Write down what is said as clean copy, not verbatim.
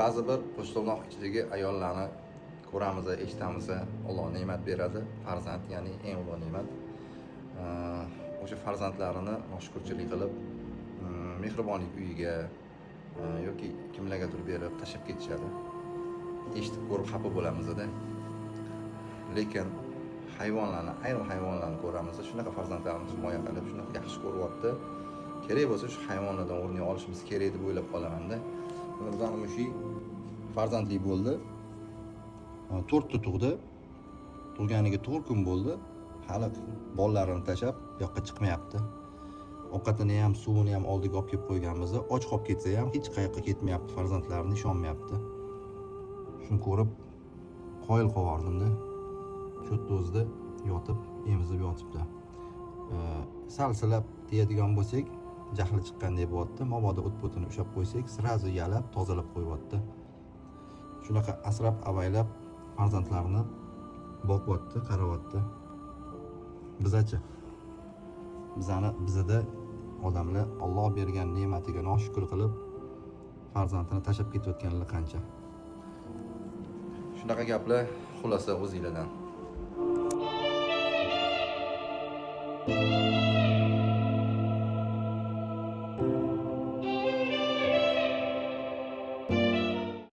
ba'zi bir qo'shtirnoq ichidagi ayollarni ko'ramiz, eshitamiz. Alloh ne'mat beradi, farzand, ya'ni eng ulug' ne'mat. O'sha farzandlarini noshukrchilik qilib, mehribonlik uyiga yoki kimlargadir berib tashlab ketishadi. Eshitib ko'rib xafa bo'lamiz-da. Lekin hayvonlarni, ayrim hayvonlarni ko'ramiz, shunaqa farzandlarimiz himoya qilib, shunaqa yaxshi ko'ryapti. Kerak bo'lsa shu hayvonlardan o'rnak olishimiz kerak deb o'ylab qolaman-da. Bizning mushi farzandli bo'ldi. 4 ta tug'di. Tug'ganiga 4 kun bo'ldi. Hali bolalarini tashab yoqqa chiqmayapti. Ovqatini ham, suvini ham oldiga olib kelib qo'yganmiz. Och qolib ketsa ham hech qayoqqa ketmayapti, farzandlarini ishonmayapti. Shuni ko'rib qoyil qo'yardim-da. Cho'tni o'zida yotib, emizib yotibdi. Salsilab deyadigan bo'lsak, jahli chiqqandek bo'lyapti. Mabodo o't-o'tini ushlab qo'ysak, sirazu yalab, tozalab qo'yyapti. Shunaqa asrab avaylab farzandlarini boqyapti, qarayapti. Bizachi? Bizada odamlar Alloh bergan ne'matiga noshukr qilib, farzandini tashlab ketayotganlar qancha. Shunaqa gaplar xulosa o'zingizlardan.